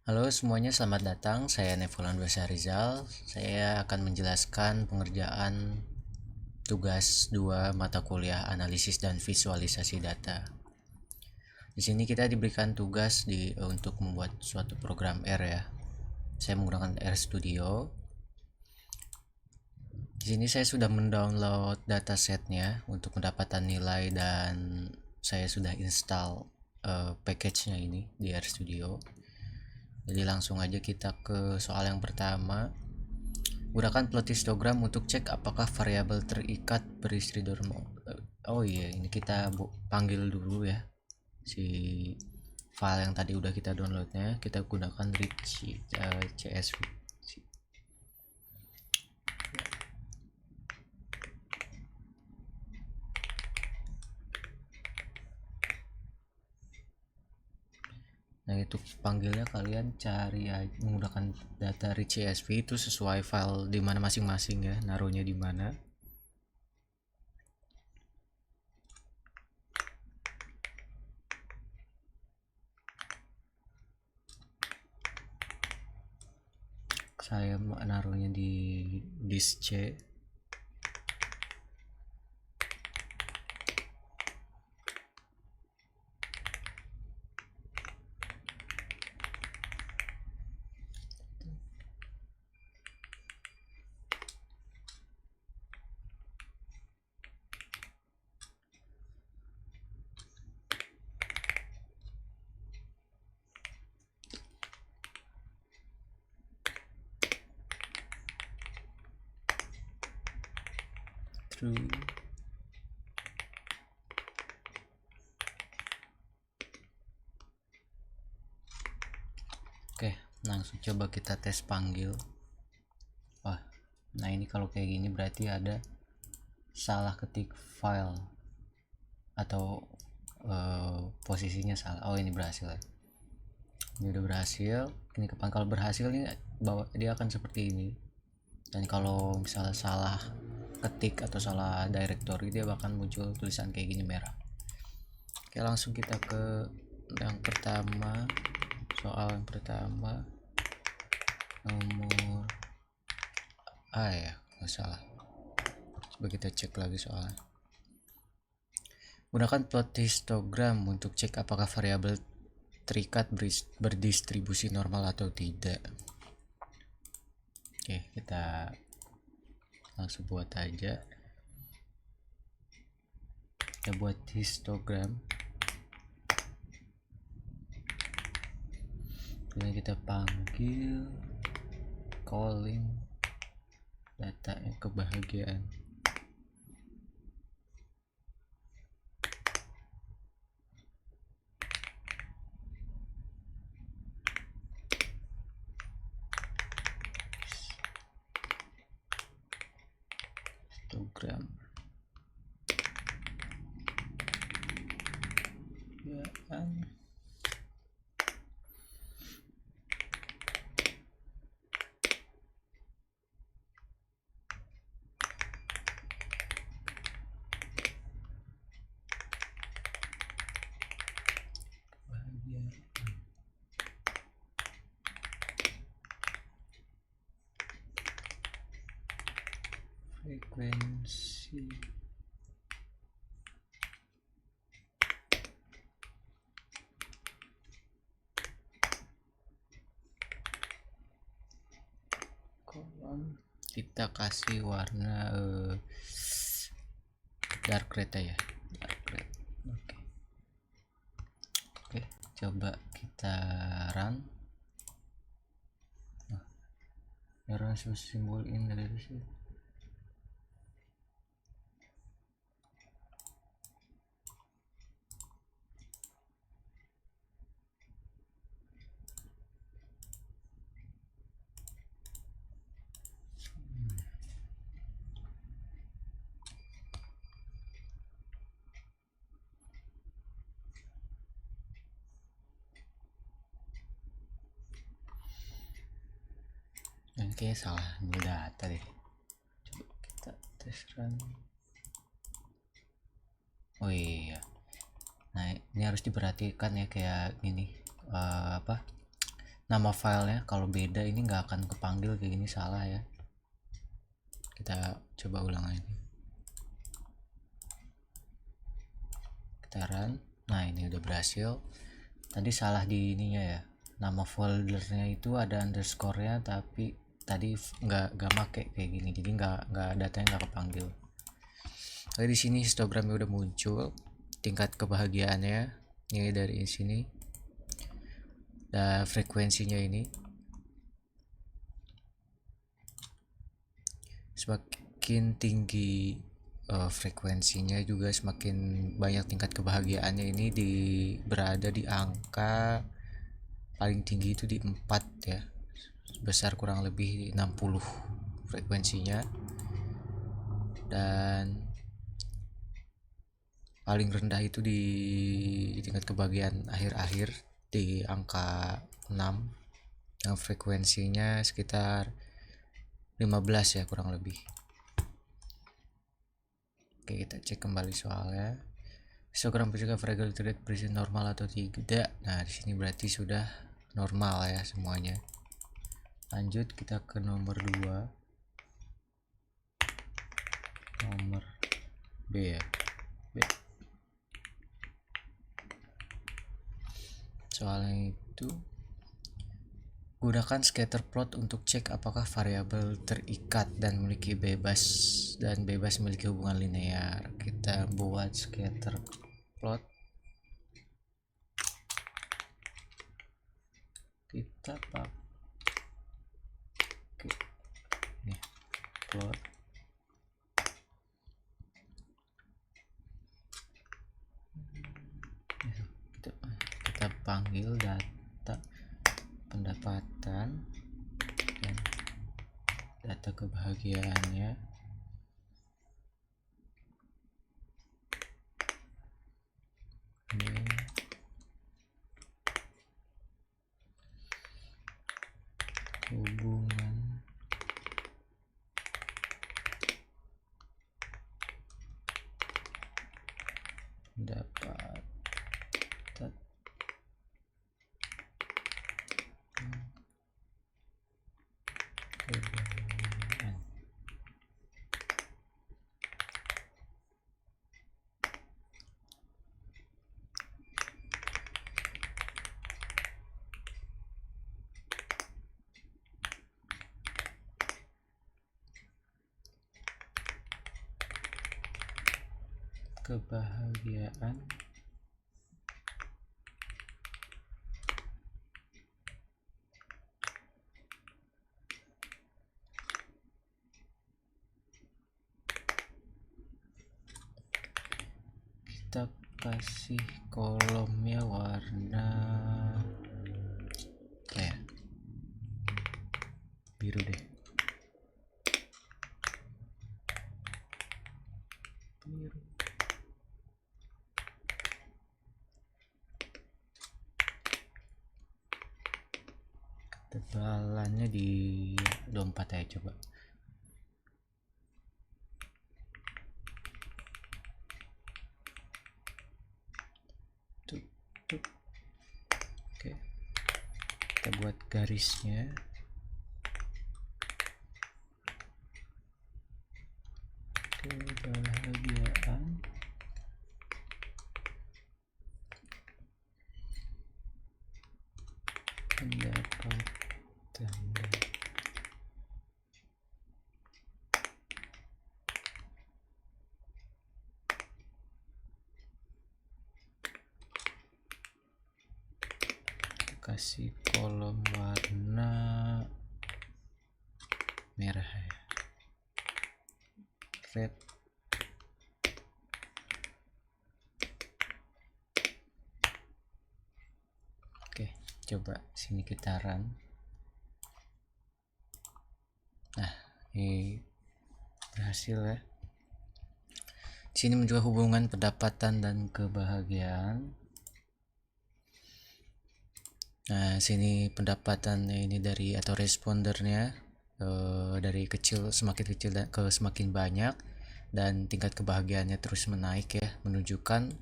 Halo semuanya, selamat datang. Saya Nevulan Dwasa Rizal. Saya akan menjelaskan pengerjaan tugas 2 mata kuliah analisis dan visualisasi data. Di sini kita diberikan tugas untuk membuat suatu program R ya. Saya menggunakan R Studio. Di sini saya sudah mendownload datasetnya untuk mendapatkan nilai dan saya sudah install package-nya ini di R Studio. Jadi langsung aja kita ke soal yang pertama. Gunakan plot histogram untuk cek apakah variabel terikat beristri normal. Oh iya, ini kita panggil dulu ya si file yang tadi udah kita downloadnya. Kita gunakan read csv. Nah, itu panggilnya kalian cari menggunakan data read csv itu sesuai file di mana masing-masing ya, naruhnya di mana. Saya naruhnya di disk C. True. Oke, langsung coba kita tes panggil. Wah, nah ini kalau kayak gini berarti ada salah ketik file atau posisinya salah. Oh, ini berhasil ya. Ini udah berhasil. Ini kalau berhasil nih dia akan seperti ini. Dan kalau misalnya salah ketik atau salah directory, dia bahkan muncul tulisan kayak gini merah. Oke, langsung kita ke yang pertama. Soal yang pertama nomor A ya, nggak salah. Coba kita cek lagi soalnya. Gunakan plot histogram untuk cek apakah variabel terikat berdistribusi normal atau tidak. Oke, kita langsung buat aja. Kita buat histogram. Kemudian kita panggil calling data kebahagiaan. Histogram ya kan. Frekuensi kolom kita kasih warna dark red ya, dark red. Oke, coba kita run. Error simbol in dari sini. Oke, salah ini data deh. Coba kita tes run. Oh iya, nah ini harus diperhatikan ya kayak gini, nama filenya kalau beda ini nggak akan kepanggil kayak gini, salah ya. Kita coba ulang lagi, kita run. Nah ini udah berhasil. Tadi salah di ininya ya, nama foldernya itu ada underscore-nya tapi tadi nggak make kayak gini, jadi nggak datanya nggak kepanggil. Oke, di sini histogramnya udah muncul, tingkat kebahagiaannya ini dari sini, dan frekuensinya ini. Semakin tinggi frekuensinya juga semakin banyak tingkat kebahagiaannya. Ini berada di angka paling tinggi itu di 4 ya, sebesar kurang lebih 60 frekuensinya, dan paling rendah itu di tingkat kebahagiaan akhir-akhir di angka 6 yang frekuensinya sekitar 15 ya kurang lebih. Oke, kita cek kembali soalnya. Histogram juga fragility rate berisi normal atau tidak. Nah, di sini berarti sudah normal ya semuanya. Lanjut kita ke nomor 2. Nomor B ya. B. Soalnya itu gunakan scatter plot untuk cek apakah variabel terikat dan bebas memiliki hubungan linear. Kita buat scatter plot. Kita pakai nih plot. Kita panggil data pendapatan dan data kebahagiaannya. Ini hubungan pendapatan kebahagiaan. Kebahagiaan kita kasih kolomnya warna kayak biru deh, biru. Tebalannya di 24 ya, coba. Oke, kita buat garisnya. Kebahagiaan pendapatan kasih kolom warna merah ya, red. Oke, coba sini kita run. Nah, ini berhasil ya. Sini menunjukkan hubungan pendapatan dan kebahagiaan. Nah, sini pendapatannya ini dari atau respondernya dari kecil, semakin kecil ke semakin banyak, dan tingkat kebahagiaannya terus menaik ya, menunjukkan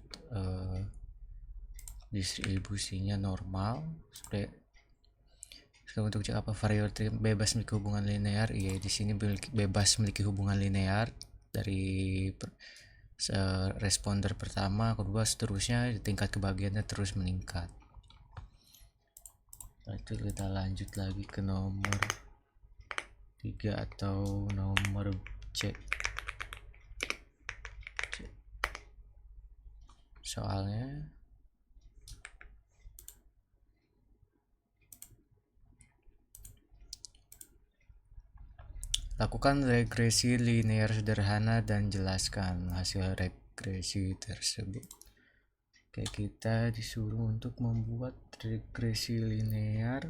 distribusinya normal. untuk cek apa variabel bebas memiliki hubungan linear. Iya, di sini bebas memiliki hubungan linear dari responder pertama, kedua, seterusnya tingkat kebahagiaannya terus meningkat. Itu kita lanjut lagi ke nomor 3 atau nomor C. Soalnya lakukan regresi linear sederhana dan jelaskan hasil regresi tersebut. Oke, kita disuruh untuk membuat regresi linear.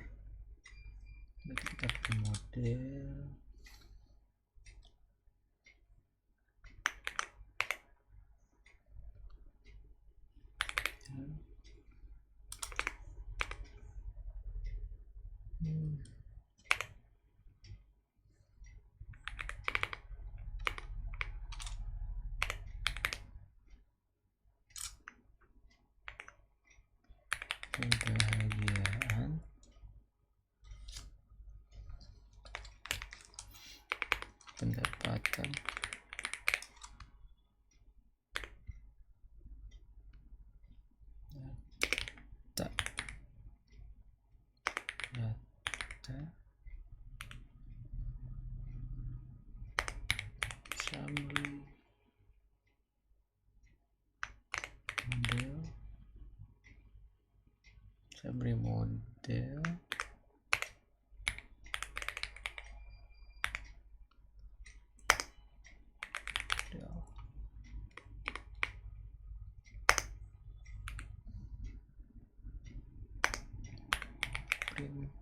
Kita ke model. Kebahagiaan, pendapatan, data, summary, model, print,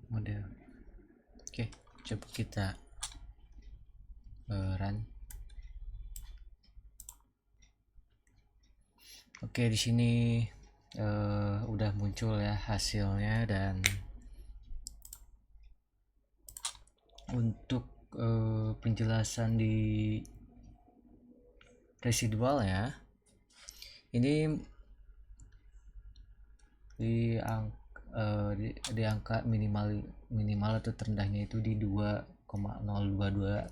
model. Oke, coba kita run. Oke, di sini udah muncul ya hasilnya, dan untuk penjelasan di residual ya, ini di angka minimal atau terendahnya itu di 2,022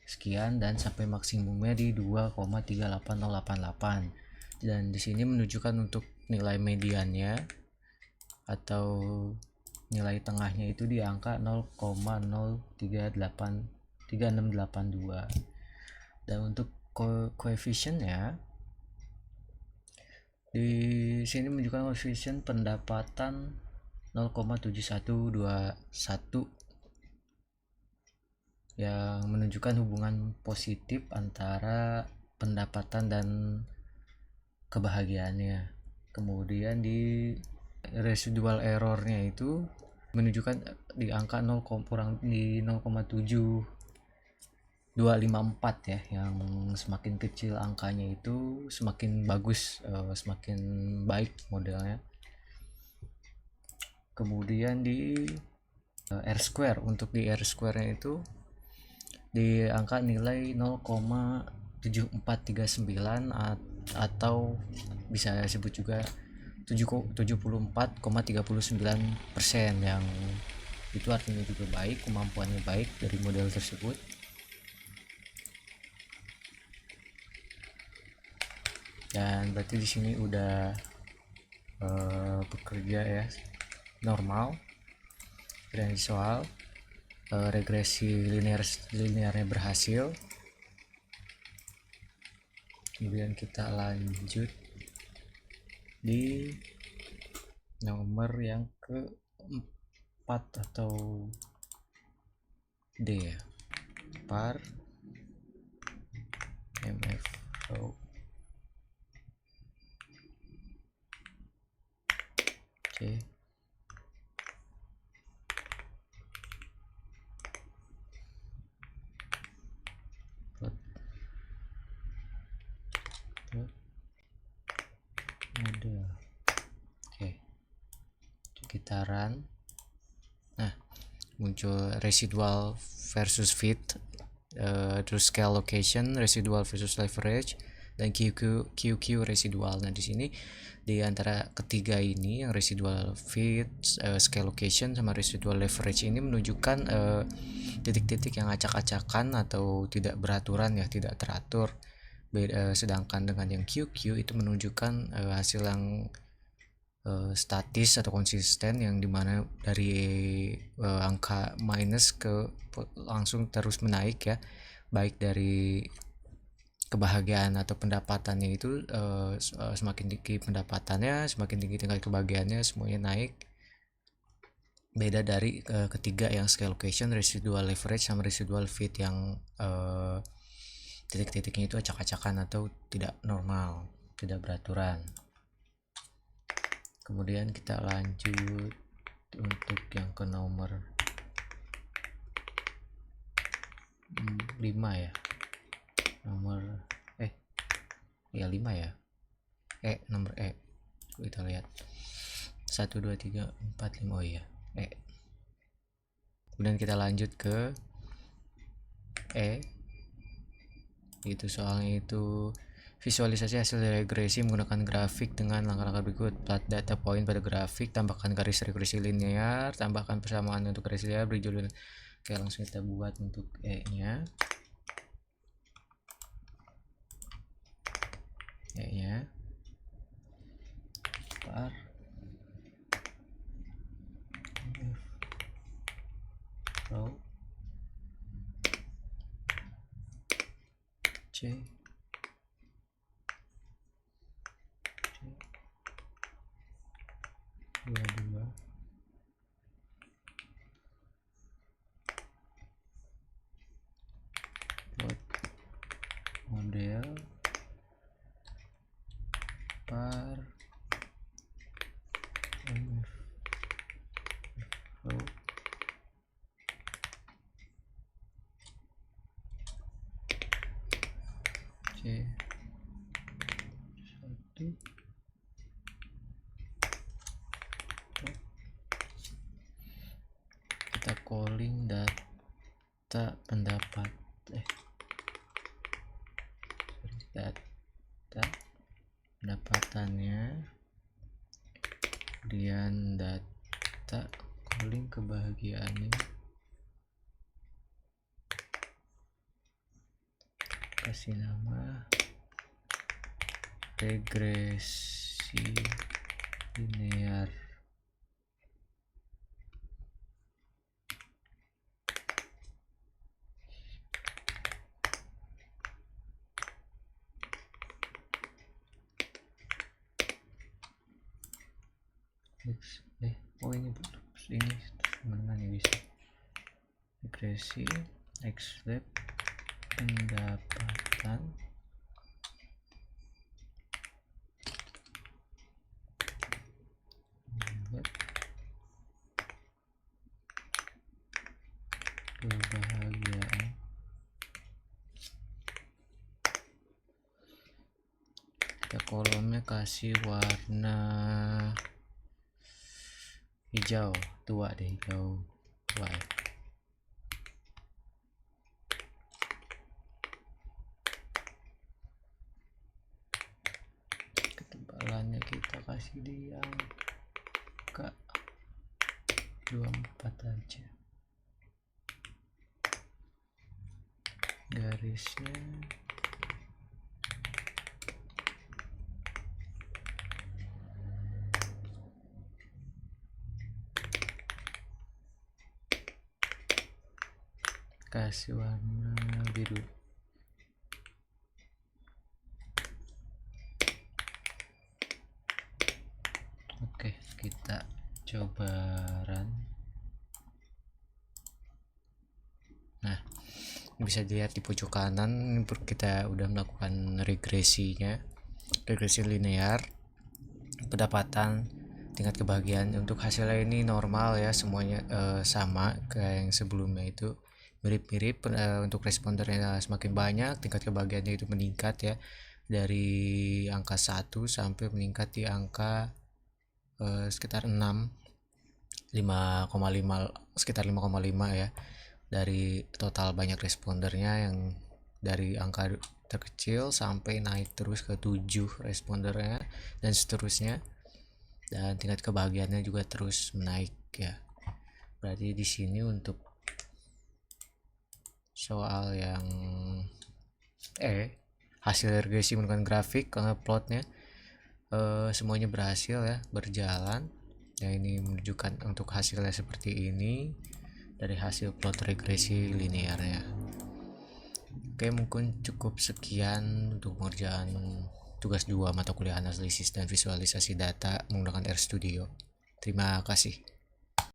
sekian, dan sampai maksimumnya di 2,38088, dan di sini menunjukkan untuk nilai mediannya atau nilai tengahnya itu di angka 0,03682, dan untuk koefisiennya di sini menunjukkan koefisien pendapatan 0,7121 yang menunjukkan hubungan positif antara pendapatan dan kebahagiaannya. Kemudian di residual errornya itu menunjukkan di angka 0,7 ya, yang semakin kecil angkanya itu semakin bagus, semakin baik modelnya. Kemudian di R-square, untuk di R-square-nya itu di angka nilai 0,7439 atau bisa disebut juga 74,39%, yang itu artinya juga baik, kemampuannya baik dari model tersebut. Dan berarti di sini udah bekerja ya normal. Dan soal regresi linearnya berhasil. Kemudian kita lanjut di nomor yang keempat atau D ya, par MFO. Oke. Model. Oke, kita run. Nah, muncul residual versus fit, terus scale location, residual versus leverage, dan QQ residual. Nah, di sini di antara ketiga ini, yang residual fit, scale location sama residual leverage ini menunjukkan titik-titik yang acak-acakan atau tidak beraturan ya, tidak teratur. Sedangkan dengan yang QQ itu menunjukkan hasil yang statis atau konsisten, yang dimana dari angka minus ke langsung terus menaik ya, baik dari kebahagiaan atau pendapatannya itu semakin tinggi pendapatannya, semakin tinggi tingkat kebahagiaannya, semuanya naik. Beda dari ketiga yang scale location, residual leverage sama residual fit yang titik-titiknya itu acak-acakan atau tidak normal, tidak beraturan. Kemudian kita lanjut untuk yang ke nomor 5 ya, nomor 5 ya, nomor kita lihat 1 2 3 4 5, oh iya kemudian kita lanjut ke itu soalnya itu visualisasi hasil regresi menggunakan grafik dengan langkah-langkah berikut. Plot data point pada grafik, tambahkan garis regresi linear, tambahkan persamaan untuk garis linear, beri judul. Oke, langsung kita buat untuk nya par row C 22 buat model par row C 1. Kita calling data data pendapatannya, kemudian data calling kebahagiaannya, kasih nama regresi linear. Ini mana nih bisa regresi xlab pendapatan kebahagiaan. Kita kolomnya kasih warna hijau tua deh, hijau tua ya. Ketebalannya kita kasih di angka 24 aja. Garisnya kasih warna biru. Oke, kita coba run. Nah, bisa dilihat di pojok kanan kita udah melakukan regresi linear, pendapatan, tingkat kebahagiaan. Untuk hasilnya ini normal ya, semuanya sama kayak yang sebelumnya, itu mirip-mirip. Untuk respondernya semakin banyak, tingkat kebahagiaannya itu meningkat ya, dari angka 1 sampai meningkat di angka sekitar 6, 5,5, sekitar 5,5 ya, dari total banyak respondernya yang dari angka terkecil sampai naik terus ke 7 respondernya dan seterusnya, dan tingkat kebahagiaannya juga terus menaik ya. Berarti di sini untuk soal yang hasil regresi menggunakan grafik plotnya semuanya berhasil ya, berjalan ya. Ini menunjukkan untuk hasilnya seperti ini dari hasil plot regresi linearnya. Oke, mungkin cukup sekian untuk pengerjaan tugas 2 mata kuliah analisis dan visualisasi data menggunakan RStudio. Terima kasih.